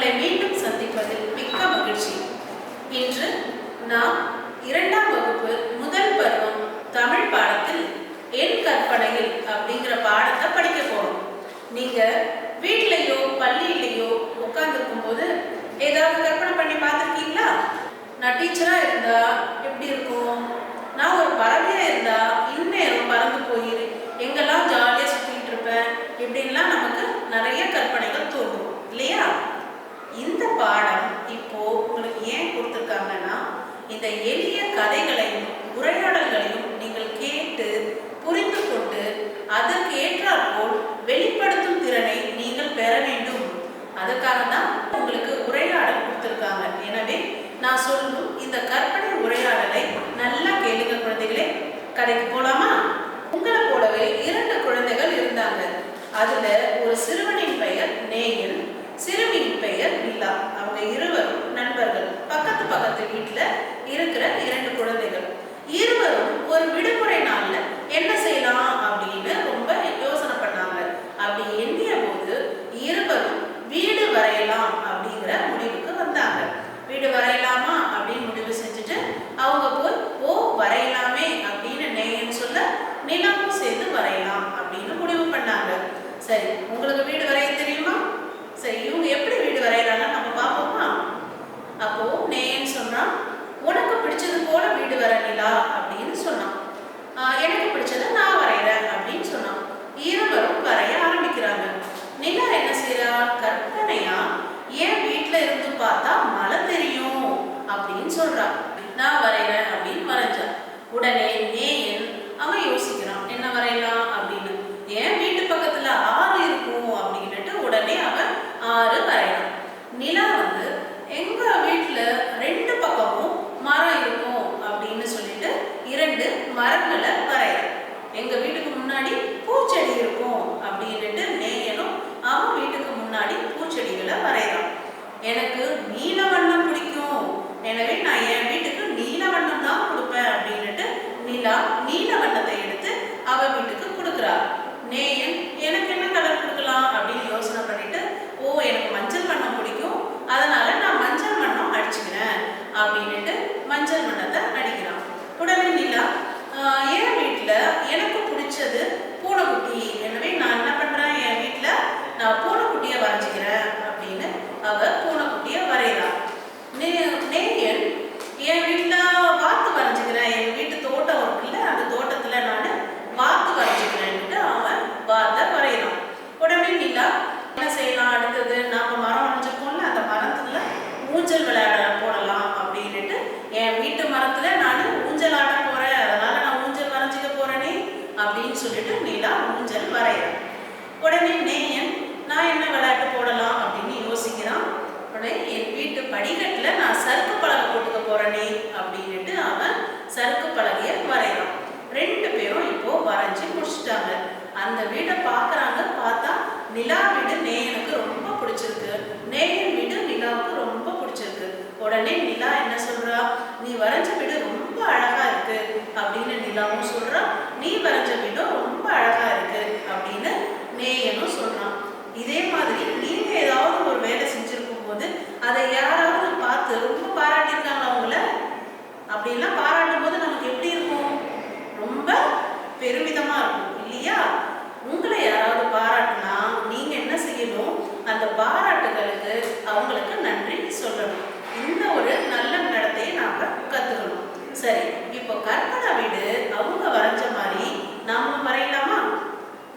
உங்களை மீண்டும் சந்திப்பதில் மிக்க மகிழ்ச்சி. இன்று நாம் 2ஆம் வகுப்பு முதல் பருவம் தமிழ் பாடத்தில் என் கற்பனையில் அப்படிங்கிற பாடத்தை படிக்க போறோம். நீங்க வீட்லயோ பள்ளியிலையோ உட்கார்ந்துருக்கும் போது ஏதாவது கற்பனை பண்ணி பார்த்துருக்கீங்களா? நான் டீச்சரா இருந்தா எப்படி இருக்கும், நான் ஒரு பறவையா இருந்தா இந்நேரம் பறந்து போய் எங்கெல்லாம் ஜாலியா சுத்திட்டு இருப்பேன், இப்படின்லாம் நமக்கு நிறைய கற்பனைகள் தோன்றும் இல்லையா? இந்த பாடம் இப்போ உங்களுக்கு ஏன் கொடுத்துருக்காங்கன்னா, இந்த எளிய கதைகளையும் உரையாடல்களையும் நீங்கள் கேட்டு புரிந்து கொண்டு அதற்கு ஏற்றாற்போல் வெளிப்படுத்தும் திறனை நீங்கள் பெற வேண்டும். அதுக்காக தான் உங்களுக்கு உரையாடல் கொடுத்துருக்காங்க. எனவே நான் சொல்லும் இந்த கற்பனை உரையாடலை நல்லா கேளுங்க குழந்தைகளே. கதைக்கு போலாமா? உங்களை போலவே 2 குழந்தைகள் இருந்தாங்க. அதுல ஒரு சிறுவனின் பெயர் நேயன், சிறுமியின் பெயர் நிலா. அவங்க இருவரும் நண்பர்கள். பக்கத்து வீட்டுல இருக்கிற 2 குழந்தைகள். இருவரும் ஒரு விடுமுறை நாள்ல என்ன செய்யலாம் அப்படின்னு ரொம்ப யோசனை பண்ணாங்க. அப்படி எண்ணிய போது இருவரும் வீடு வரையலாம் அப்படிங்கிற முடிவுக்கு வந்தாங்க. வீடு வரையலாமா அப்படின்னு முடிவு செஞ்சுட்டு அவங்க போய் வரையலாமே அப்படின்னு நேயன் சொல்ல, நிலாவும் சேர்ந்து வரையலாம் அப்படின்னு முடிவு பண்ணாங்க. சரி, உங்களுக்கு வீடு வரைய தெரியுமா? சரி, இவங்க எப்படி வீடு வரையறாங்க நம்ம பார்ப்போமா? அப்போ நேயன் சொன்னான், உனக்கு பிடிச்சது போல வீடு வர நிலா அப்படின்னு சொன்னான். எனக்கு பிடிச்சதை நான் வரைகிறேன் அப்படின்னு சொன்னான். இருவரும் வரைய ஆரம்பிக்கிறாங்க. நிலா என்ன செய்யறா? கற்பனையா ஏன் வீட்டுல இருந்து பார்த்தா மழை தெரியும் அப்படின்னு சொல்றா. நான் வரைகிறேன் அப்படின்னு வரைஞ்சான். உடனே நேயன் அவன் யோசிக்கிறான், என்ன வரையலாம் அப்படின்னு. ஏன் வீட்டு பக்கத்துல ஆறு இருக்கும் அப்படின்னுட்டு உடனே அவன் ஆறு வரையலாம். நிலா எங்க வீட்டுல 2 பக்கமும் மரம் இருக்கும் அப்படின்னு சொல்லிட்டு 2 மரங்களை வரையலாம். எங்க வீட்டுக்கு முன்னாடி பூச்செடி இருக்கும் அப்படின்னுட்டு நேயனும் அவன் வீட்டுக்கு முன்னாடி பூச்செடிகளை வரையலாம். எனக்கு நீல வண்ணம் பிடிக்கும், எனவே நான் என் வீட்டுக்கு நீல வண்ணம் தான் கொடுப்பேன் அப்படின்னுட்டு நிலா நீல வண்ணத்தை எடுத்து அவ வீட்டுக்கு கொடுக்குறா. நேயன் எனக்கு என்ன கலர் கொடுக்கலாம் அப்படின்னு யோசனை பண்ணிட்டு, எனக்கு மஞ்சள் வண்ணம் பிடிக்கும், அதனால நான் மஞ்சள் வண்ணம் அடிச்சுக்கிறேன் அப்படின்னுட்டு மஞ்சள் வண்ணத்தை அடிக்கிறான். உடனே நிலா, என் வீட்டுல எனக்கு பிடிச்சது பூனைக்குட்டி, எனவே நான் என்ன பண்றேன், என் வீட்டுல நான் பூனைக்குட்டியை வரைஞ்சிக்கிறேன் அப்படின்னு அவ பூனைக்குட்டியை வரைகிறான். நேயன் என் வீட்டுல வாத்து வரைஞ்சிக்கிறேன், எங்க வீட்டு தோட்டம் இருக்குல்ல அந்த தோட்டத்துல நான் வாத்து வரைஞ்சிக்கிறேன்ட்டு அவன் வாத்தை வரைகிறான். உடனே நிலா என்ன செய்யலாம், அடுத்தது நாம மரம் வரைஞ்சிருக்கோம்ல அந்த மரத்துல ஊஞ்சல் விளையாட போடலாம் அப்படின்னுட்டு, என் வீட்டு மரத்துல நான் ஊஞ்சல் ஆட போறேன், அதனால நான் ஊஞ்சல் வரைஞ்சிக்க போறேனே அப்படின்னு சொல்லிட்டு நிலா ஊஞ்சல் வரைகிறான். உடனே நேயன் நான் என்ன விளையாட்டு போடலாம் அப்படின்னு யோசிக்கிறான். உடனே என் வீட்டு படிக்கட்டுல நான் சறுக்கு பலகை போட்டுக்க போறேனே அப்படின்னுட்டு அவன் சறுக்கு பலகைய வரைகிறான். 2 பேரும் இப்போ வரைஞ்சி முடிச்சுட்டாங்க. அந்த வீடை பாக்குறாங்க. பார்த்தா நிலா வீடு நேயனுக்கு ரொம்ப பிடிச்சிருக்கு, நேயன் வீடு நிலாவுக்கு ரொம்ப பிடிச்சிருக்கு. உடனே நிலா என்ன சொல்றா, நீ வரைஞ்ச வீடு ரொம்ப அழகா இருக்கு அப்படின்னு நிலாவும் சொல்றா, நீ வரைஞ்ச வீடும் ரொம்ப அழகா இருக்கு அப்படின்னு நேயனும் சொல்றான். இதே மாதிரி நீங்க ஏதாவது ஒரு வேலை செஞ்சிருக்கும் போது அதை யாராவது பார்த்து ரொம்ப பாராட்டியிருக்காங்க அவங்கள, அப்படிலாம் பாராட்டும் போது நமக்கு எப்படி இருக்கும், ரொம்ப பெருமிதமா இருக்கும் இல்லையா? உங்களை யாராவது பாராட்டினா நீங்க என்ன செய்யணும், அந்த பாராட்டுகளுக்கு அவங்களுக்கு நன்றி சொல்லணும். இந்த ஒரு நல்ல நடத்தையை நாம கத்துக்கணும். சரி, இப்போ கற்பனை வீடு அவங்க வரைஞ்ச மாதிரி நாம வரையலாமா?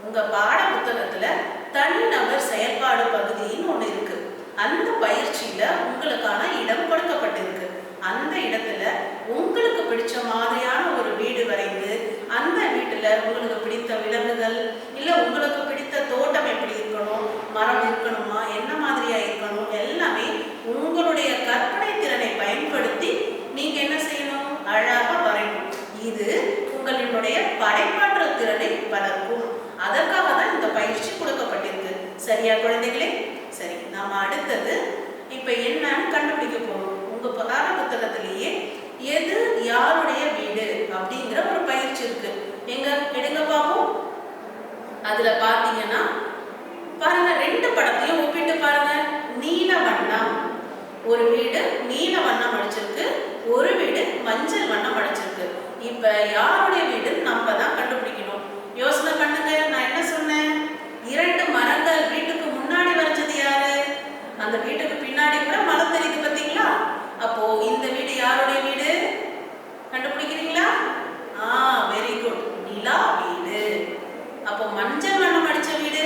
உங்க பாட புத்தகத்துல தனிநபர் செயல்பாடு பகுதின்னு ஒண்ணு இருக்கு. அந்த பயிற்சியில உங்களுக்கான இடம் கொடுக்கப்பட்டிருக்கு. அந்த இடத்துல உங்களுக்கு பிடிச்ச மாதிரியான ஒரு வீடு வரைந்து அந்த வீட்டுல உங்களுக்கு பிடித்த விலங்குகள் இல்ல உங்களுக்கு பிடித்த தோட்டம் எப்படி இருக்கணும், மரம் இருக்கணுமா, என்ன மாதிரியா இருக்கணும், எல்லாமே உங்களுடைய கற்பனை திறனை பயன்படுத்தி நீங்க என்ன செய்யணும், அழகா வரையணும். இது உங்களுடைய படைப்பாற்றல் திறனை வளர்க்கும். அதற்காக தான் இந்த பயிற்சி கொடுக்கப்பட்டிருக்கு. சரியா குழந்தைகளே? சரி, நாம அடுத்தது இப்ப என்னன்னு கண்டுபிடிக்க போறோம். உங்க பாட புத்தகத்திலேயே எது யாருடைய வீடு அப்படிங்கிற ஒரு பயிற்சி இருக்கு. எங்க எடுங்க பாப்போம். அதுல பாத்தீங்கன்னா பாருங்க, 2 படத்தையும் ஒப்பிட்டு பாருங்க. நீல வண்ணம் ஒரு வீடு நீல வண்ணம் அடிச்சிருக்கு, ஒரு வீடு மஞ்சள் வண்ணம் அடிச்சிருக்கு. இப்ப யாருடைய வீடு நம்ம தான் கண்டுபிடிக்கணும். யோசனை பண்ணுங்க. நான் என்ன சொன்னேன்? 2 மரங்கள் வீட்டுக்கு முன்னாடி வரைஞ்சது யாரு? அந்த வீட்டுக்கு பின்னாடி கூட மரம் தெரியுது பார்த்தீங்களா? அப்போ இந்த வீடு யாருடைய வீடு கண்டுபிடிக்கிறீங்களா? வெரி குட், நிலா வீடு. அப்போ மஞ்சள் வண்ணம் அடிச்ச வீடு,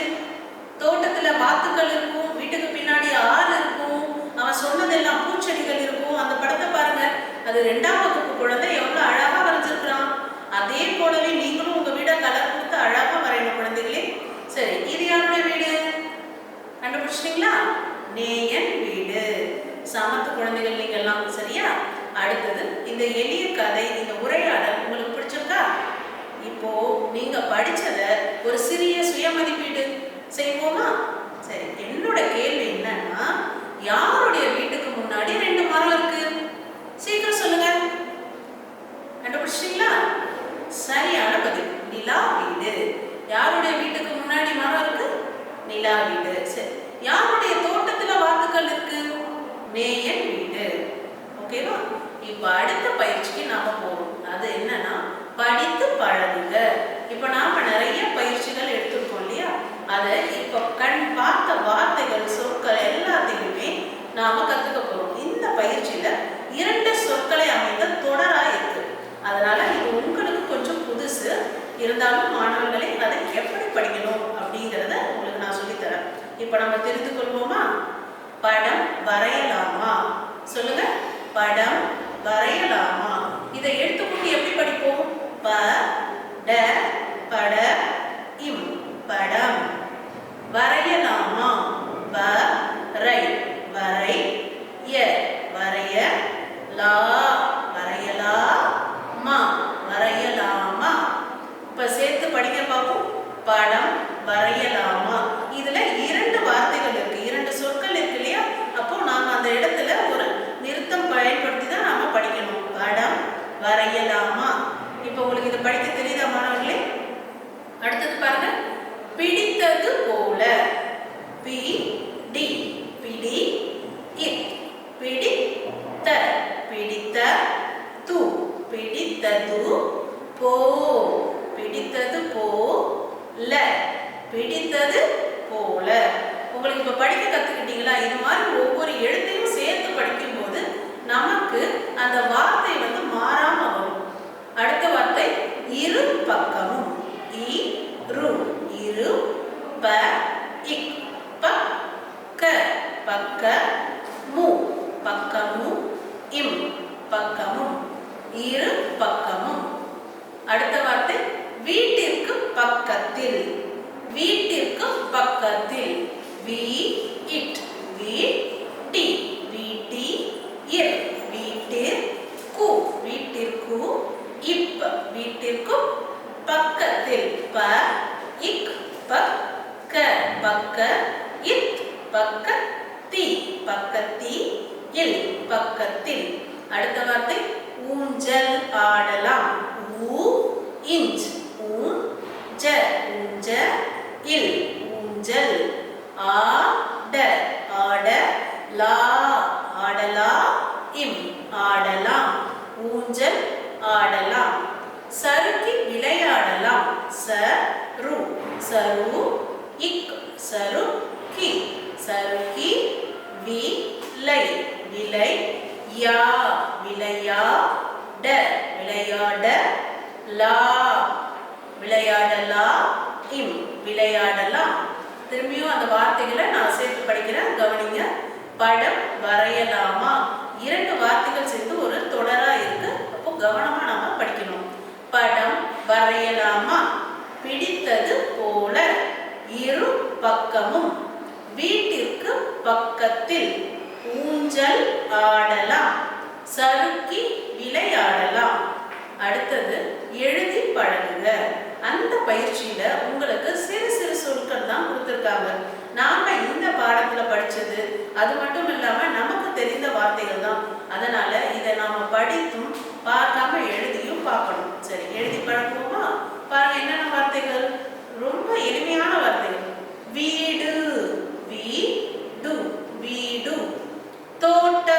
தோட்டத்துல வாத்துக்கள் இருக்கும், வீட்டுக்கு பின்னாடி ஆறு இருக்கும், அவன் சொன்னதெல்லாம் பூச்செடிகள் இருக்கும். அந்த படத்தை பாருங்க. அது 2ஆம் வகுப்பு குழந்தை எவ்வளவு அழகா வரைஞ்சிருக்கிறான். அதே போலவே நீங்களும் உங்க வீட கலர் கொடுத்து அழகா வரையணும் குழந்தைகளே. சரி, இது யாருடைய வீடு கண்டுபிடிச்சிட்டீங்களா? நேயன் வீடு. சமத்து குழந்தைகள் நீங்கெல்லாம். சரியா? அடுத்தது இந்த எளிய கதை, இந்த உரையாடல் உங்களுக்கு பிடிச்சிருக்கா? இப்போ நீங்க படிச்சத ஒரு சிறிய சுயமதிப்பீடு செய்வோமா? சரி, என்னோட கேள்வி என்னன்னா, யாருடைய வீட்டுக்கு முன்னாடி 2 மரம் இருக்கு? சீக்கிரம் சொல்லுங்க. கண்டுபிடிச்சிட்டீங்களா? சரியான பதில், நிலா வீடு. யாருடைய வீட்டுக்கு முன்னாடி மரம் இருக்கு? நிலா வீடு. சரி, யாருடைய தோட்டத்துல வாத்துக்கள் இருக்கு? நேயன் வீடு. ஓகேவா? இப்ப அடுத்த பயிற்சிக்கு நாம போறோம். அது என்னன்னா, படித்து பழகுங்க. இப்ப நாம நிறைய பயிற்சிகள் எடுத்திருக்கோம் இல்லையா? அதை இப்ப கண் பார்த்த வார்த்தைகள், சொற்கள் எல்லாத்தையுமே நாம கத்துக்க போறோம். இந்த பயிற்சியில 2 சொற்களை அமைந்த தொடரா இருக்கு. அதனால இது உங்களுக்கு கொஞ்சம் புதுசு இருந்தாலும் மாணவர்களே அதை எப்படி படிக்கணும் அப்படிங்கிறத உங்களுக்கு நான் சொல்லித்தரேன். இப்ப நம்ம தெரிந்து கொள்வோமா? படம் வரையலாமா? சொல்லுங்க. படம் வரையலாமா? இதை எடுத்துக்கொண்டு எப்படி படிப்போம்? ப ட பட இம் படம். வரையலாமா? வரை வரை ய வரைய லா வரையலா மா வரையலாமா. இப்ப சேர்த்து படிக்க பார்ப்போம். படம் வரையலாமா. இதுல 2 வார்த்தைகள் இருக்கு, 2 சொற்கள் இருக்கு இல்லையா? அப்போ நாம அந்த இடத்துல ஒரு நிறுத்தம் பயன்படுத்தி தான் நாம படிக்கணும். படம் வரையலாமா. இப்ப உங்களுக்கு இது படிக்க தெரியுதா மாணவர்களே? அடுத்தது பாருங்க. பிடித்தது போல. பி டி பிடி இத் பிடித்த பிடித்த து பிடித்தது போ பிடித்தது போ ல பிடித்தது போல. உங்களுக்கு இப்ப படிக்க கத்துக்கிட்டீங்களா? இது மாதிரி ஒவ்வொரு எழுத்தையும் சேர்த்து படிக்கும்போது நமக்கு அந்த வார்த்தை மாறாம வரும். அடுத்த வார்த்தை இரு பக்கமும். இரு இரு ப இக் பக்க பக்க மு பக்கமும் இம் பக்கமும் இரு பக்கமும். அடுத்த வார்த்தை வீட்டிற்கு பக்கத்தில். வீட்டிற்கு பக்கத்தில். வி இட் வீட்டி வீட்டி இர் வீட்டிற்கு வீட்டிற்கு இப் வீட்டிற்கு பக்கத்தில். ப இக் பக்க பக்க இத் பக்கத்தி பக்கத்தி இல் பக்கத்தில். அடுத்த வார்த்தை ஊஞ்சல் ஆடலாம். ஊ இஞ்ச் ஊஞ்ச ஊஞ்ச இல் ஊஞ்சல். ஆட ஆட லா ஆடலா இம் ஆடலாம். ஊஞ்சல் ஆடலாம். சறுக்கி விளையாடலாம். சரு சரு இக் சருக்கி சருக்கி விலை விலை யா விளையாட விளையாட லா விளையாடலா இம் விளையாடலாம். திரும்பியும் அந்த வார்த்தைகளை நான் சேர்த்து படிக்கிறேன், கவனிங்க. படம் வரையலாமா. 2 வார்த்தைகள் சேர்ந்து ஒரு தொடரா இருக்கு. அப்போ கவனமா நாம படிக்கணும். படம் வரையலாமா. பிடித்தது போல. இரு பக்கமும். வீட்டிற்கு பக்கத்தில். ஊஞ்சல் ஆடலாம். சறுக்கி விளையாடலாம். அடுத்தது எழுதி பழகுக. அந்த பயிற்சியில உங்களுக்கு சிறு சிறு சொற்கள் தான் கொடுத்துருக்காங்க. நாம இந்த பாடத்துல படிச்சது அது மட்டும் இல்லாம நமக்கு தெரிந்த வார்த்தைகள் தான். அதனால இதை நாம படித்தும் பார்க்காம எழுதியும் பார்க்கணும். சரி, எழுதி பழகுவோமா? பாருங்க என்னென்ன வார்த்தைகள். ரொம்ப எளிமையான வார்த்தைகள். வீடு வீடு வீடு. தோட்டம்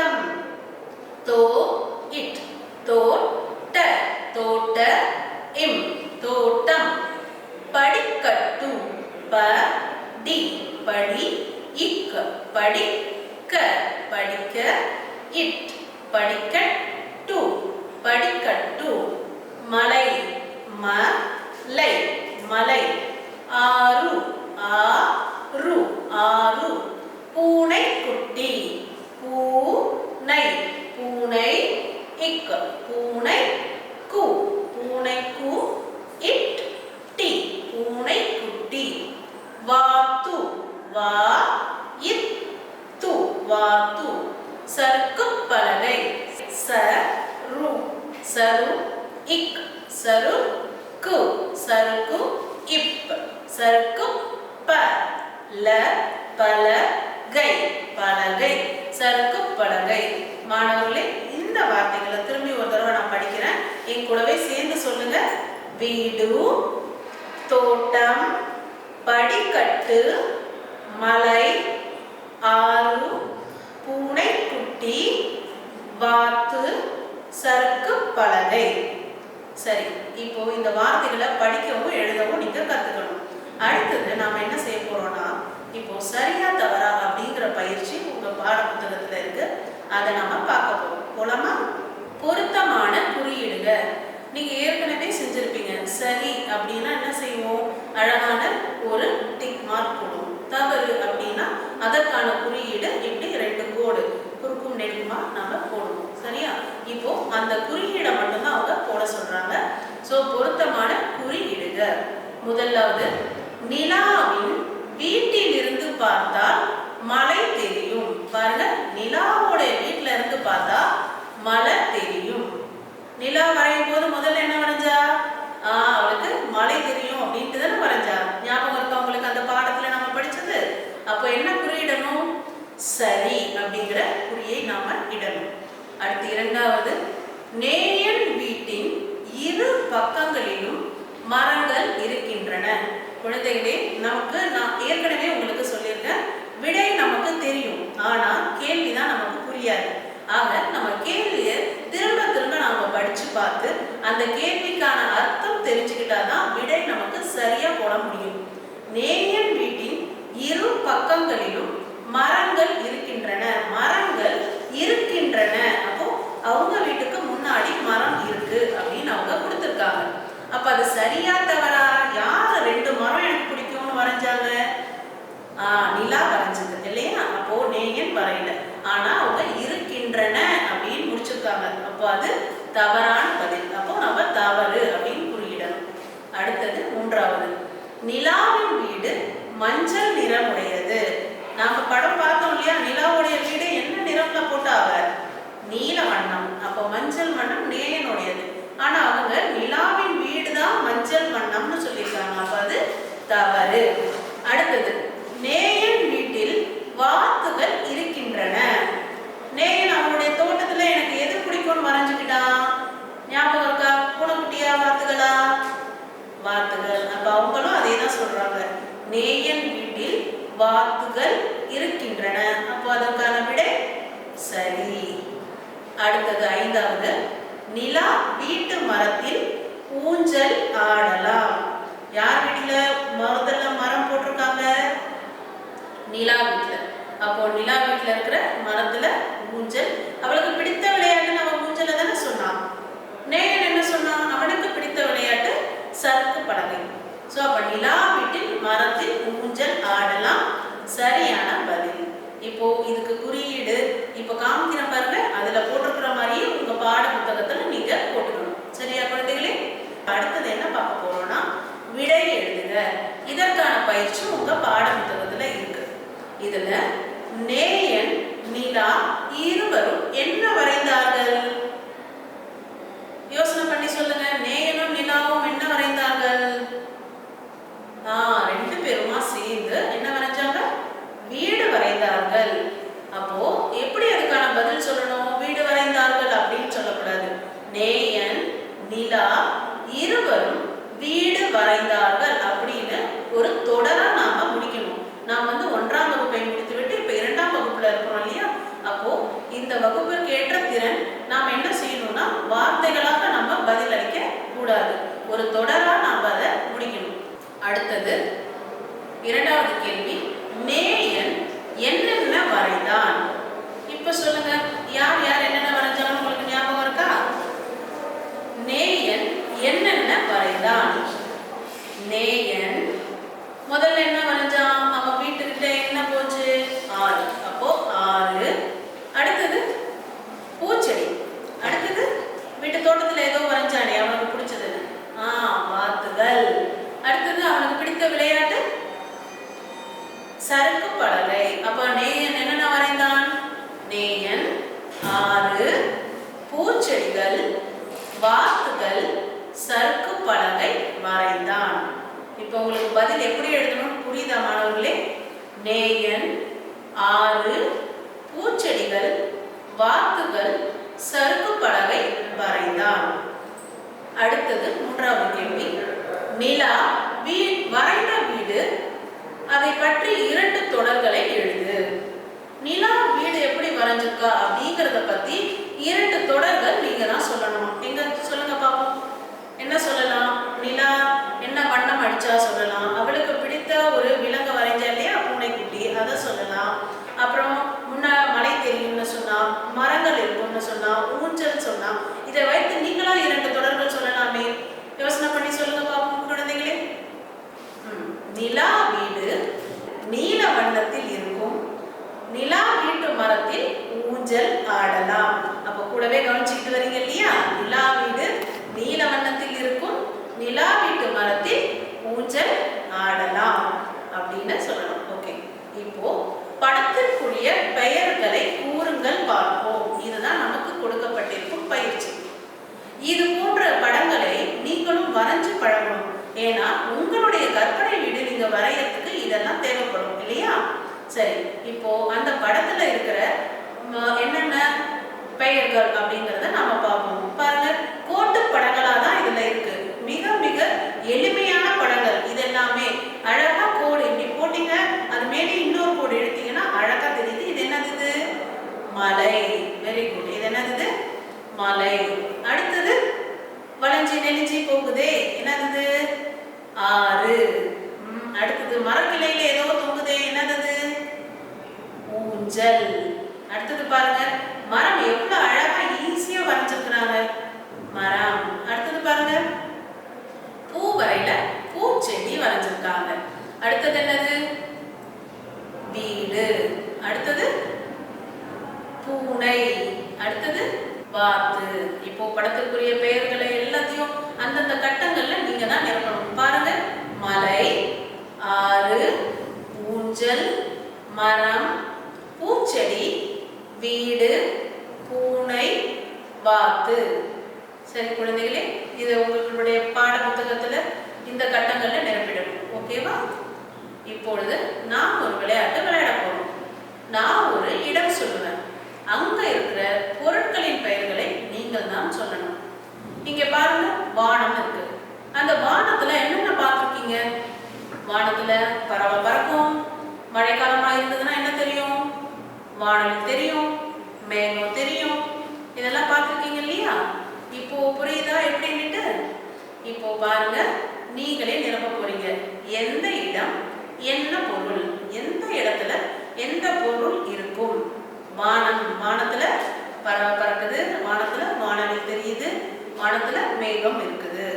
இக் படிக்க படிக்க இட் படிக்கட்டு படிக்கட்டு மலை மலை மலை ஆறு ஆறு ஆறு பூனை குட்டி பூனை பூனை இக் பூனை கு பூனைக்கு இட் டி பூனை குட்டி வாத்து வா இத்து வாத்து சறுக்கு பலகை சரு சரு இக் சரு கு சருக்கு இப் சருக்கு ப ல பலகை பலகை சறுக்கு பலகை. மாணவர்களே, இந்த வார்த்தைகளை திரும்பி ஒரு தடவை நான் படிக்கிறேன், என் கூடவே சேர்ந்து சொல்லுங்க. வீடு தோட்டம் படிக்கட்டு மலை ஆறு பூனைக்குட்டி வாத்து சறுக்கு பலகை. சரி, இப்போ இந்த வார்த்தைகளை படிக்கவும் எழுதவும் நீங்க கத்துக்கணும். அடுத்தது நாம என்ன செய்ய போறோம்னா, இப்போ சரியா தவறா அப்படிங்கிற பயிற்சி உங்க பாட புத்தகத்துல இருக்கு, அதை நாம பார்க்க போறோம். போலாமா? பொருத்தமான குறியீடுக நீங்க ஏற்கனவே செஞ்சிருப்பீங்க. சரி அப்படின்னா என்ன செய்வோம்? அழகான ஒரு டிக் மார்க் போடுவோம். தவறு அப்படின்னா அதற்கான குறியீடு இப்படி 2 கோடு குறுக்கும் நெடுக்குமா நாம போடுவோம். சரியா? இப்போ அந்த குறியீடை மட்டும்தான் அவங்க போட சொல்றாங்க. சோ பொருத்தமான குறியீடுக. முதலாவது, நிலாவின் வீட்டில் இருந்து பார்த்தால் மலை தெரியும். பாருங்க, நிலாவோட வீட்டுல இருந்து பார்த்தா மலை தெரியும். நிலா வரையும் போது முதல்ல என்ன வரைஞ்சா? அவளுக்கு மலை தெரியும் அப்படின்ட்டு தானே வரைஞ்சா. ஞாபகம் இருக்கா உங்களுக்கு அந்த பாடத்துல நம்ம படிச்சது? அப்போ என்ன குறியிடணும்? சரி அப்படிங்கிற குறியை நாம இடணும். அடுத்து இரண்டாவது, நேயன் வீட்டின் இரு பக்கங்களிலும் மரங்கள் இருக்கின்றன. குழந்தைகளே, நமக்கு நான் ஏற்கனவே உங்களுக்கு சொல்லியிருக்கேன், விடை நமக்கு தெரியும், ஆனா கேள்விதான் நமக்கு புரியாது. ஆக நம்ம கேள்வியை திரும்ப திரும்ப நாம படிச்சு பார்த்து அந்த கேள்விக்கான அர்த்தம் தெரிஞ்சுக்கிட்டாதான் விடை நமக்கு சரியா போட முடியும். நேயன் வீட்டின் இரு பக்கங்களிலும் மரங்கள் இருக்கின்றன. மரங்கள் இருக்கின்றன, அப்போ அவங்க வீட்டுக்கு முன்னாடி மரம் இருக்கு அப்படின்னு அவங்க கொடுத்துருக்காங்க. அப்ப அது சரியா தவறா? யாரு 2 மரம் எனக்கு பிடிக்கும்னு வரைஞ்சாங்க? நிலா வரைஞ்சது இல்லையா? அப்போ நேயன் வரையில, ஆனா அவங்க இருக்கின்றன அப்படின்னு முடிச்சிருக்காங்க. அப்போ அது தவறான பதில். அப்போ நம்ம தவறு அப்படின்னு குறியிடணும். அடுத்தது மூன்றாவது, நிலாவின் வீடு மஞ்சள் நிறமுடையது. நாம படம் பார்த்தோம் இல்லையா? நிலாவுடைய வீடு என்ன நிறம்ல போட்டாங்க? நீல வண்ணம். அப்போ மஞ்சள் வண்ணம் நேயனுடையது. ஆனா அவங்க நிலாவின் வீடு தான் மஞ்சள் வண்ணம்னு சொல்லியிருக்காங்க. அப்ப அது தவறு. அடுத்தது, நேயன் வீட்டில் வாத்துகள் இருக்கின்றன. நேயன் அவனுடைய தோட்டத்துல எனக்கு எது பிடிக்கும்னு வரைஞ்சுக்கிட்டான்? ஞாபகம் இருக்கா? பூனைக்குட்டியா வாத்துகளா? வாத்துகள். அப்ப அவங்களும் அதே தான் சொல்றாங்க, நேயன் வீட்டில் வாத்துகள் இருக்கின்றன. அப்போ அதற்கான விடை சரி. அடுத்தது ஐந்தாவது, நிலா வீட்டு மரத்தில் ஊஞ்சல் ஆடலாம். யார் வீட்டுல முதல்ல மரம் போட்டிருக்காங்க? நிலா வீட்டுல. அப்போ நிலா வீட்டுல இருக்கிற மரத்துல ஊஞ்சல். அவளுக்கு பிடித்த விளையாட்டு நம்ம ஊஞ்சல தானே சொன்னான். நேயன் என்ன சொன்னான்? அவனுக்கு பிடித்த விளையாட்டு சறுக்கு பலகை. சோ அப்ப நிலா வீட்டில் மரத்தில் ஊஞ்சல் ஆடலாம் சரியான பதில். இப்போ இதுக்கு குறியீடு இப்ப காமிக்கிற பாருங்க, அதுல போட்டிருக்கிற மாதிரியே உங்க பாட புத்தகத்துல நீங்க போட்டுக்கணும். சரியா குழந்தைகளே? அடுத்தது என்ன பார்க்க போறோம்னா, விடை எழுதுக. இதற்கான பயிற்சி உங்க பாட புத்தகத்துல இருக்கு. இதுல நேயன் நிலா இருவரும் என்ன வரைந்தார்கள்? யோசனை பண்ணி சொல்லுங்க. நேயனும் நிலாவும் என்ன வரைந்தார்கள்? 2 பேருமா சேர்ந்து என்ன வரைஞ்சாங்க? வீடு வரைந்தார்கள். அப்போ எப்படி அதுக்கான பதில் சொல்லணும்? வீடு வரைந்தார்கள் அப்படின்னு சொல்லக்கூடாது. நேயன் நிலா இருவரும் வீடு வரைந்தார்கள் அப்படின்னு ஒரு தொடரா நாம முடிக்கணும். நாம் 1ஆம் வகுப்பை முடித்துவிட்டு இப்ப 2ஆம் வகுப்புல இருக்கிறோம் இல்லையா? அப்போ இந்த வகுப்பிற்கு ஏற்ற திறன் நாம் என்ன செய்யணும்னா, வார்த்தைகளாக நம்ம பதில் அளிக்க கூடாது, ஒரு தொடரா நாம் அதை முடிக்கணும். அடுத்தது 2வது கேள்வி, நேயன் என்ன வரைந்தான். இப்ப சொல்லுங்க, யார் யார் என்னென்ன வரைஞ்சாலும் உங்களுக்கு ஞாபகம் இருக்கா? நேயன் என்னென்ன வரைந்தான்? நேயன் முதல்ல என்ன வரைஞ்சான்? அவன் வீட்டுக்கிட்ட என்ன போச்சு? 6. அப்போ 6. அடுத்தது பூச்செடி. அடுத்தது வீட்டு தோட்டத்துல ஏதோ வரைஞ்சானே அவனுக்கு பிடிச்சது, வாத்துகள். அடுத்தது அவனுக்கு பிடித்த விளையாட்டு சறுக்கு பலகை. அப்ப நேயன் என்னென்ன வரைந்தான்? நேயன் 6 பூச்செடிகள், வாத்துகள், சறுக்கு பலகை வரைந்தான். இப்போ உங்களுக்கு பதில் எப்படி எழுதணும் புரியுதா மாணவர்களே? நேயன் 6 பூச்செடிகள், வாத்துகள், சறுக்கு பலகை வரைந்தான். அடுத்தது 3வது கேள்வி. நிலா வரைந்த வீடு, அதை பற்றி 2 தொடர்களை எழுது. நிலா வீடு எப்படி வரைஞ்சிருக்கா அப்படிங்கிறத பத்தி 2 தொடர்கள் நீங்க தான் சொல்லணும். எங்க சொல்லுங்க பாப்போம். என்ன சொல்லலாம்? நிலா என்ன வண்ணம் அடிச்சா சொல்லலாம். அவளுக்கு பிடித்த ஒரு விலங்கு வரைஞ்சா இல்லையா, பூனைக்குட்டி, அதை சொல்லலாம். அப்புறம் முன்ன மலை தெரியும்னு சொன்னா, மரங்கள் இருக்கும்னு சொன்னா, ஊஞ்சல் சொன்னா, இதை வைத்து நீங்களா 2 தொடர்கள் சொல்லலாமே. யோசனை பண்ணி சொல்லுங்க பாப்போம் குழந்தைகளே. நிலா வீடு நீல வண்ணத்தில் இருக்கும், நிலா வீட்டு மரத்தில் ஊஞ்சல் ஆடலாம். அப்ப கூடவே கவனிச்சுக்கிட்டு வரீங்க இல்லையா? நிலா வீடு நீல வண்ணத்தில் இருக்கும், நிலா வீட்டு மரத்தில் ஊஞ்சல் ஆடலாம் அப்படின்னு சொல்லணும். ஓகே, இப்போ படத்திற்குரிய பெயர்களை கூறுங்கள் பார்ப்போம். இதுதான் நமக்கு கொடுக்கப்பட்டிருக்கும் பயிற்சி. இது போன்ற படங்களை நீங்களும் வரைஞ்சு பழகணும். ஏன்னா உங்களுடைய கற்பனை வீடு நீங்க வரையறதுக்கு இதெல்லாம் தேவைப்படும் இல்லையா? சரி, இப்போ அந்த படத்துல இருக்கிற என்னென்ன பெயர்கள் அப்படிங்கறத நாம பார்ப்போம். பாருங்க, கோட்டு படங்களா தான் இதுல இருக்கு. மிக மிக எளிமையான படங்கள். இதெல்லாமே அழகா கோடு இப்படி போட்டீங்க, அது மேலே இன்னொரு கோடு எடுத்தீங்கன்னா அழகா தெரியுது. இது என்னது? மலை. Very good. இது என்னது? மலை. அடுத்தது வளைஞ்சி நெளிஞ்சி போகுதே, என்னது? ஆறு. அடுத்தது மரக்கிளையில ஏதோ தொங்குதே, என்னது? ஊஞ்சல். அடுத்தது பாருங்க, மரம் எவ்வளவு அழகா ஈஸியா வரைஞ்சிருக்கிறாங்க, மரம். அடுத்தது பாருங்க, பூ வரையில பூச்செடி வரைஞ்சிருக்காங்க. அடுத்தது என்னது? வீடு. அடுத்தது பூனை. அடுத்தது வாத்து. இப்போ படத்திற்குரிய பெயர்களை எல்லாத்தையும் அந்தந்த கட்டங்கள்ல நீங்க தான் நிரப்பணும். பாருங்க, மலை, ஆறு, ஊஞ்சல், மரம், பூச்செடி, வீடு, பூனை, வாத்து. சரி குழந்தைகளே, இது உங்களுடைய பாட புத்தகத்துல இந்த கட்டங்கள்ல நிரப்பிடணும். ஓகேவா? இப்பொழுது நாம் ஒரு விளையாட்டு விளையாட போறோம். நான் ஒரு இடம் சொல்லுவேன், அங்க இருக்கிற பொருட்களின் பெயர்களை நீங்கள் தான் சொல்லணும். இங்க பாருங்க, வானம் இருக்கு. அந்த வானத்துல என்னென்ன பார்த்துருக்கீங்க? வானத்துல பறவை பறக்கும். மழைக்காலமா இருந்ததுன்னா என்ன தெரியும்? வானம் தெரியும், மேகம் தெரியும். இதெல்லாம் பார்த்துருக்கீங்க இல்லையா? இப்போ புரியுதா எப்படின்னுட்டு? இப்போ பாருங்க, நீங்களே நிரப்ப போறீங்க. எந்த இடம், என்ன பொருள், எந்த இடத்துல எந்த பொருள் இருக்கும்? வானம், வானத்துல பறவை பறக்குது, வானத்துல வானவில் தெரியுது, வானத்துல மேகம் இருக்குது.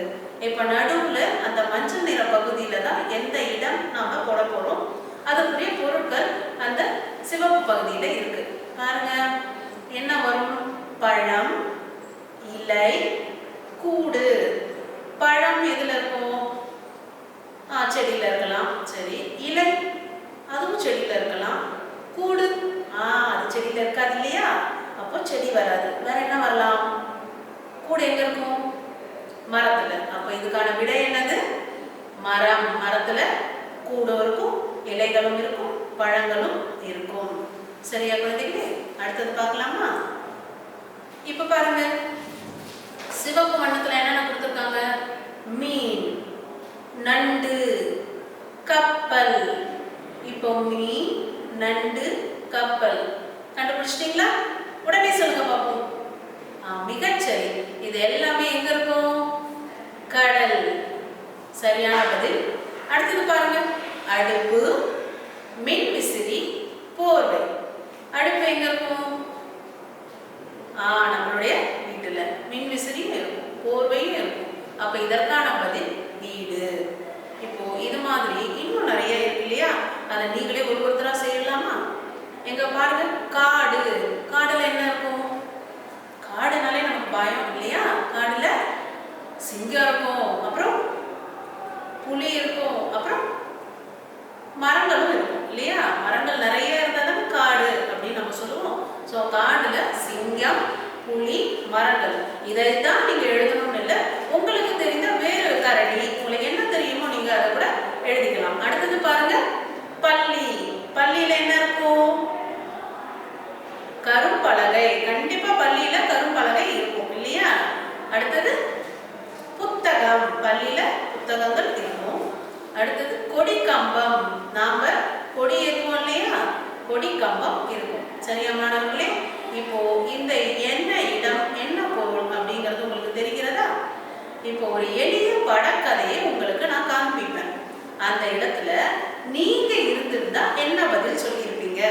இப்ப நடுவுல அந்த மஞ்சள் நிற பகுதியில தான் எந்த இடம் நாம போட போறோம். அதுக்குரிய பொருட்கள் அந்த சிவப்பு பகுதியில இருக்கு. பாருங்க, என்ன வரும்? பழம், இலை, கூடு. பழம் எதுல இருக்கும்? செடியில இருக்கலாம். சரி, இலை அதுவும் செடியில இருக்கலாம். கூடு அது செடியில இருக்காது இல்லையா? அப்போ செடி வராது. வேற என்ன வரலாம்? கூடு எங்க இருக்கும்? மரத்துல. அப்ப இதுக்கான விடை என்னது? மரம். மரத்துல கூடும் இருக்கும், இலைகளும் இருக்கும், பழங்களும் இருக்கும். சரியா குழந்தைகளே? அடுத்தது பார்க்கலாமா? இப்ப பாருங்க, சிவப்பு வண்ணத்துல என்னென்ன கொடுத்துருக்காங்க? மீன், நண்டு, கப்பல். இப்போ மீன், நண்டு, கப்பல். கண்டுபிடிச்சிட்டீங்களா? உடனே சொல்லுங்க பார்ப்போம். மிகச்சரி. இது எல்லாமே எங்க இருக்கும்? கடல். சரியான பதில். அடுத்தது பாருங்க, அடுப்பு, மின் விசிறி, போர்வை. எங்க இருக்கும்? நம்மளுடைய வீட்டுல மின்விசிறியும் இருக்கும், போர்வையும் இருக்கும். அப்ப இதற்கான பதில் வீடு. இப்போ இது மாதிரி இன்னும் நிறைய இருக்கு இல்லையா? அதை நீங்களே ஒருத்தரா செய்யலாமா? எங்க பாருங்க, காடு. காடுல என்ன இருக்கும்? காடுனாலே நமக்கு பயம் இல்லையா? காடுல சிங்கம் இருக்கும், அப்புறம் புலி இருக்கும், அப்புறம் மரங்களும் இருக்கும் இல்லையா? மரங்கள் நிறைய இருந்தாலும் காடு அப்படின்னு நம்ம சொல்லுவோம். ஸோ காடுல சிங்கம், புலி, மரங்கள், இதைத்தான் நீங்க எழுதணும்னு இல்லை. உங்களுக்கு தெரிந்த வேறு கரடி, உங்களுக்கு என்ன தெரியுமோ நீங்க அதை கூட எழுதிக்கலாம். அடுத்தது பாருங்க, பள்ளி. பள்ளியில என்ன இருக்கும்? கரும்பலகை. கண்டிப்பா பள்ளியில கரும்பலகை இருக்கும் இல்லையா? அடுத்தது புத்தகம். பள்ளியில புத்தகங்கள் இருக்கும். அடுத்தது கொடி கம்பம். நாம கொடி இருக்கும் இல்லையா? கொடி கம்பம் இருக்கும். சரியா மாணவர்களே? இப்போ இந்த என்ன இடம், என்ன பொருள் அப்படிங்கிறது உங்களுக்கு தெரிகிறதா? இப்போ ஒரு எளிய படக்கதையை உங்களுக்கு நான் காண்பிப்பேன். அந்த இடத்துல நீங்க இருந்திருந்தா என்ன பதில் சொல்லியிருப்பீங்க?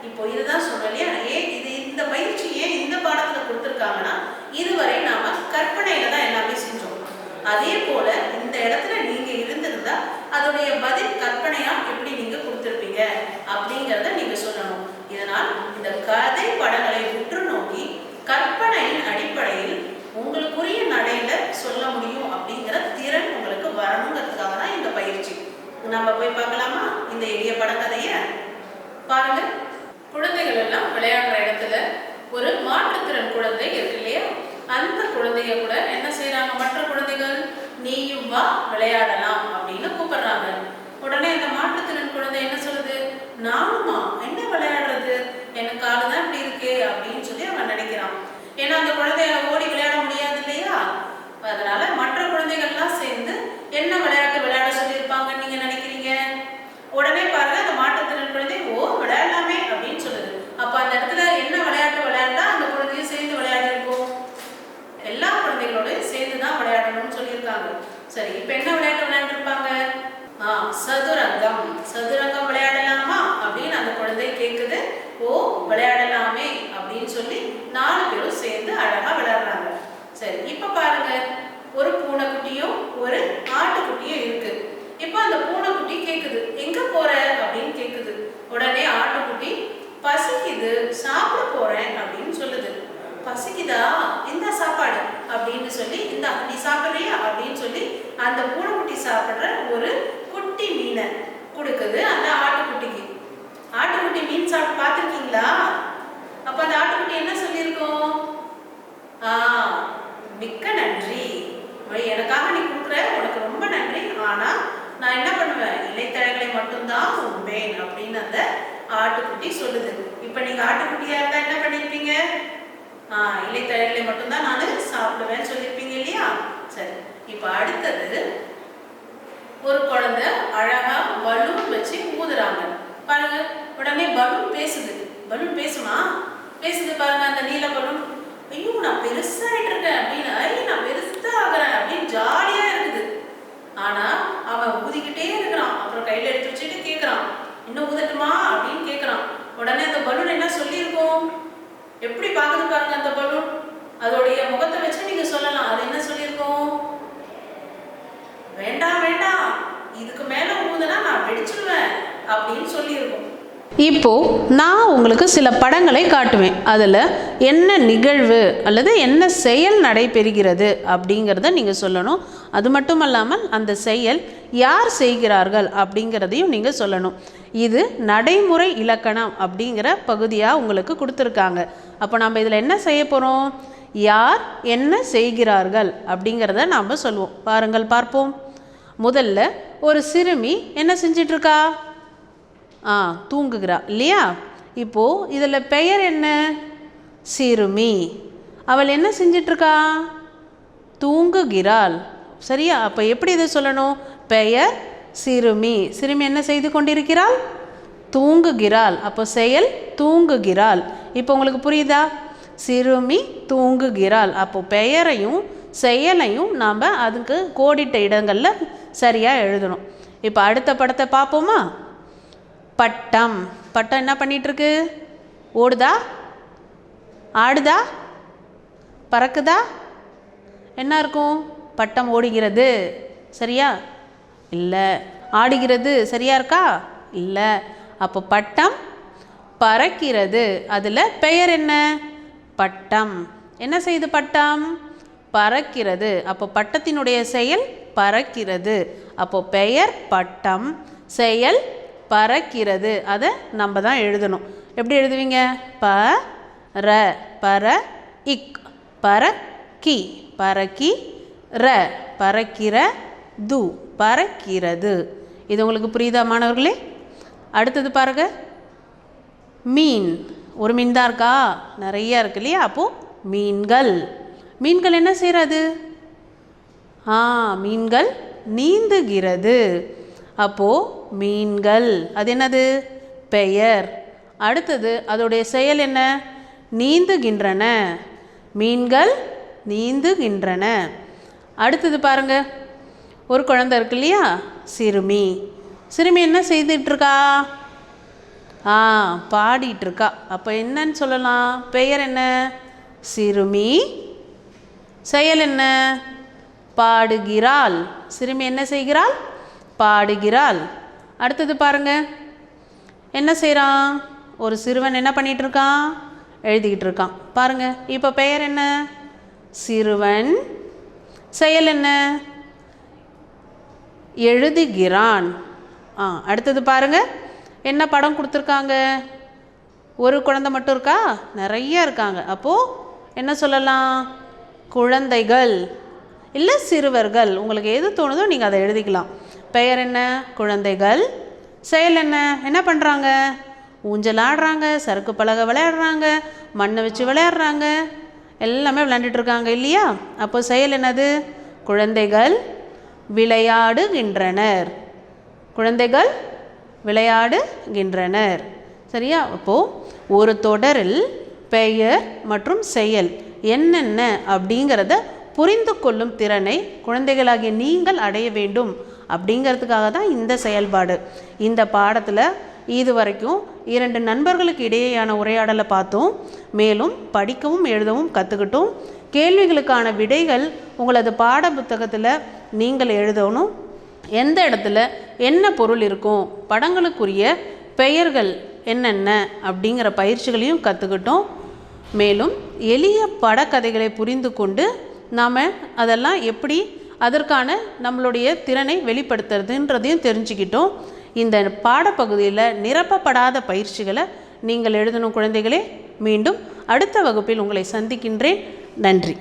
இப்போ இதுதான் சொல்லலையா, இந்த பயிற்சி ஏன் இந்த பாடத்துல கொடுத்துருக்காங்கன்னா, இதுவரை நாம கற்பனையில தான் எல்லாமே செஞ்சோம். அதே போல இந்த இடத்துல நீங்க இருந்திருந்தா அதோடைய பதில் கற்பனையா எப்படி நீங்க கொடுத்திருப்பீங்க அப்படிங்கிறத நீங்க சொல்லணும். இதனால் இந்த கதை படங்களை உற்று நோக்கி கற்பனையின் அடிப்படையில் உங்களுக்குரிய நடையில சொல்ல முடியும் அப்படிங்கிற திறன் உங்களுக்கு வரணுங்கிறதுக்காக தான் இந்த பயிற்சி. நம்ம போய் பார்க்கலாமா இந்த எளிய படக்கதைய? பாருங்க, குழந்தைகள் எல்லாம் விளையாடுற இடத்துல ஒரு மாற்றுத்திறன் குழந்தை இருக்கு இல்லையா? அந்த குழந்தைய கூட என்ன செய்யறாங்க மற்ற குழந்தைகள்? நீயும் வா விளையாடலாம் அப்படின்னு கூப்பிடுறாங்க. உடனே அந்த மாற்றுத்திறன் குழந்தை என்ன சொல்லுது? நானுமா? என்ன விளையாடுறது? எனக்கு காலுதான் இப்படி இருக்கு அப்படின்னு சொல்லி அவன் நினைக்கிறான். ஏன்னா அந்த குழந்தைய ஓடி விளையாட முடியாது இல்லையா? அதனால மற்ற குழந்தைகள்லாம் சேர்ந்து என்ன விளையாட்டு விளையாட சொல்லியிருப்பாங்கன்னு நீங்க நினைக்கிறீங்க? உடனே பாருங்க, அந்த மாற்றுத்திறன் குழந்தை விளையாடலாமே அப்படின்னு சொல்லுது. அப்ப அந்த இடத்துல என்ன விளையாட்டு விளையாண்டா அந்த குழந்தையும் சேர்ந்து விளையாடி இருக்கும்? எல்லா குழந்தைகளோடய சேர்ந்துதான் விளையாடணும்னு சொல்லியிருக்காங்க. சரி, இப்ப என்ன விளையாட்டு விளையாண்டு இருப்பாங்க? சதுரங்கம். சதுரங்கம் விளையாடலாமா அப்படின்னு அந்த குழந்தை கேக்குது. விளையாடலாமே அப்படின்னு சொல்லி 4 பேரும் சேர்ந்து அழகா விளையாடுறாங்க. சரி, இப்ப பாருங்க, ஒரு பூனைக்குட்டியும் ஒரு ஆட்டுக்குட்டியும் இருக்கு. இப்ப அந்த பூனைக்குட்டி கேக்குது, எங்க போற அப்படின்னு கேக்குது. உடனே ஆட்டுக்குட்டி, பசிக்குது, சாப்பிட போறேன் அப்படின்னு சொல்லுது. பசிக்குதா? இந்த சாப்பாடு அப்படின்னு சொல்லி, இந்த நீ சாப்பிடுறியா அப்படின்னு சொல்லி அந்த பூனைக்குட்டி சாப்பிடுற ஒரு குட்டி மீனை கொடுக்குது அந்த ஆட்டுக்குட்டிக்கு. ஆட்டுக்குட்டி மீன் சாப்பிட்டு பார்த்துருக்கீங்களா? அப்ப அந்த ஆட்டுக்குட்டி என்ன சொல்லியிருக்கோம்? மிக்க நன்றி, எனக்காக நீ கொடுக்குற, உனக்கு ரொம்ப நன்றி. ஆனா நான் என்ன பண்ணுவேன்? இலைத்தழைகளை மட்டும்தான் உண்பேன் அப்படின்னு அந்த ஆட்டுக்குட்டி சொல்லுது. இப்ப நீங்க ஆட்டுக்குட்டியா இருந்தா என்ன பண்ணிருப்பீங்க? இலைத்தழைகளை மட்டும்தான் நான் சாப்பிடுவேன்னு சொல்லியிருப்பீங்க இல்லையா? சரி, இப்ப அடுத்தது ஒரு குழந்தை அழகா பலூன் வச்சு ஊதுறாங்க பாருங்க. உடனே பலூன் பேசுது. பலூன் பேசுமா? பேசுது பாருங்க. அந்த நீல பலூன், ஐயோ நான் பெருசாயிட்டு இருக்கேன் அப்படின்னு, நான் பெருசா ஆகுறேன் அப்படின்னு ஜாலியா இருக்குது. ஆனா அவன் ஊதிக்கிட்டே இருக்கிறான். அப்புறம் கையில எடுத்து வச்சுட்டு கேட்கிறான், இன்னும் ஊதட்டுமா அப்படின்னு கேட்கிறான். உடனே அந்த பலூன் என்ன சொல்லியிருக்கோம்? எப்படி பாக்குது பாருங்க அந்த பலூன். அதோடைய முகத்தை வச்சு நீங்க சொல்லலாம். அது என்ன சொல்லியிருக்கோம்? வேண்டாம் வேண்டாம், இதுக்கு மேல ஊதுனா நான் வெடிச்சிடுவேன் அப்படின்னு சொல்லியிருக்கோம். இப்போ நான் உங்களுக்கு சில படங்களை காட்டுவேன். அதில் என்ன நிகழ்வு அல்லது என்ன செயல் நடைபெறுகிறது அப்படிங்கிறத நீங்கள் சொல்லணும். அது மட்டும் இல்லாமல் அந்த செயல் யார் செய்கிறார்கள் அப்படிங்கிறதையும் நீங்கள் சொல்லணும். இது நடைமுறை இலக்கணம் அப்படிங்கிற பகுதியாக உங்களுக்கு கொடுத்துருக்காங்க. அப்போ நம்ம இதில் என்ன செய்ய போகிறோம்? யார் என்ன செய்கிறார்கள் அப்படிங்கிறத நாம் சொல்லுவோம். பாருங்கள், பார்ப்போம். முதல்ல ஒரு சிறுமி என்ன செஞ்சிட்ருக்கா? தூங்குகிறா இல்லையா? இப்போது இதில் பெயர் என்ன? சிறுமி. அவள் என்ன செஞ்சிட்ருக்கா? தூங்குகிறாள். சரியா? அப்போ எப்படி இதை சொல்லணும்? பெயர் சிறுமி. சிறுமி என்ன செய்து கொண்டிருக்கிறாள்? தூங்குகிறாள். அப்போ செயல் தூங்குகிறாள். இப்போ உங்களுக்கு புரியுதா? சிறுமி தூங்குகிறாள். அப்போ பெயரையும் செயலையும் நாம் அதுக்கு கோடிட்ட இடங்களில் சரியாக எழுதணும். இப்போ அடுத்த படத்தை பார்ப்போமா? பட்டம். பட்டம் என்ன பண்ணிகிட்ருக்கு? ஓடுதா, ஆடுதா, பறக்குதா? என்ன இருக்கும்? பட்டம் ஓடுகிறது. சரியா? இல்லை. ஆடுகிறது. சரியா இருக்கா? இல்லை. அப்போ பட்டம் பறக்கிறது. அதில் பெயர் என்ன? பட்டம். என்ன செய்யுது பட்டம்? பறக்கிறது. அப்போ பட்டத்தினுடைய செயல் பறக்கிறது. அப்போ பெயர் பட்டம், செயல் பறக்கிறது. அதை நம்ம தான் எழுதணும். எப்படி எழுதுவீங்க? பர பர இக் பறக்கி பறக்கி ர பறக்கிற து பறக்கிறது. இது உங்களுக்கு புரியுதா மாணவர்களே? அடுத்தது பாருங்க, மீன். ஒரு மீன் தான் இருக்கா? நிறைய இருக்கு இல்லையா? அப்போது மீன்கள். மீன்கள் என்ன செய்கிறது? மீன்கள் நீந்துகிறது. அப்போது மீன்கள் அது என்னது? பெயர். அடுத்தது அதோடைய செயல் என்ன? நீந்துகின்றன. மீன்கள் நீந்துகின்றன. அடுத்தது பாருங்க, ஒரு குழந்தை இருக்கு இல்லையா? சிறுமி. சிறுமி என்ன செய்துட்ருக்கா? பாடிட்டுருக்கா. அப்போ என்னன்னு சொல்லலாம்? பெயர் என்ன? சிறுமி. செயல் என்ன? பாடுகிறாள். சிறுமி என்ன செய்கிறாள்? பாடுகிறாள். அடுத்தது பாருங்க, என்ன செய்கிறான்? ஒரு சிறுவன் என்ன பண்ணிகிட்டு இருக்கான்? எழுதிக்கிட்டு இருக்கான். பாருங்க, இப்போ பெயர் என்ன? சிறுவன். செயல் என்ன? எழுதுகிறான். அடுத்தது பாருங்க, என்ன படம் கொடுத்துருக்காங்க? ஒரு குழந்தை மட்டும் இருக்கா? நிறைய இருக்காங்க. அப்போது என்ன சொல்லலாம்? குழந்தைகள் இல்லை சிறுவர்கள். உங்களுக்கு எது தோணுதோ நீங்கள் அதை எழுதிக்கலாம். பெயர் என்ன? குழந்தைகள். செயல் என்ன? என்ன பண்ணுறாங்க? ஊஞ்சல் ஆடுறாங்க, சறுக்கு பலகை விளையாடுறாங்க, மண்ணை வச்சு விளையாடுறாங்க, எல்லாமே விளையாண்டுட்டுருக்காங்க இல்லையா? அப்போ செயல் என்னது? குழந்தைகள் விளையாடுகின்றனர். குழந்தைகள் விளையாடுகின்றனர். சரியா? அப்போது ஒரு தொடரில் பெயர் மற்றும் செயல் என்னென்ன அப்படிங்கிறத புரிந்து கொள்ளும் திறனை குழந்தைகளாகிய நீங்கள் அடைய வேண்டும் அப்படிங்கிறதுக்காக தான் இந்த செயல்பாடு. இந்த பாடத்தில் இதுவரைக்கும் 2 நண்பர்களுக்கு இடையேயான உரையாடலை பார்த்தோம். மேலும் படிக்கவும் எழுதவும் கற்றுக்கிட்டோம். கேள்விகளுக்கான விடைகள் உங்களது பாட புத்தகத்தில் நீங்கள் எழுதணும். எந்த இடத்துல என்ன பொருள் இருக்கும், படங்களுக்குரிய பெயர்கள் என்னென்ன அப்படிங்கிற பயிற்சிகளையும் கற்றுக்கிட்டோம். மேலும் எளிய படக்கதைகளை புரிந்து கொண்டு நாம் அதெல்லாம் எப்படி அதற்கான நம்மளுடைய திறனை வெளிப்படுத்துறதுன்றதையும் தெரிஞ்சுக்கிட்டோம். இந்த பாடப்பகுதியில் நிரப்பப்படாத பயிற்சிகளை நீங்கள் எழுதணும் குழந்தைகளே. மீண்டும் அடுத்த வகுப்பில் உங்களை சந்திக்கின்றேன். நன்றி.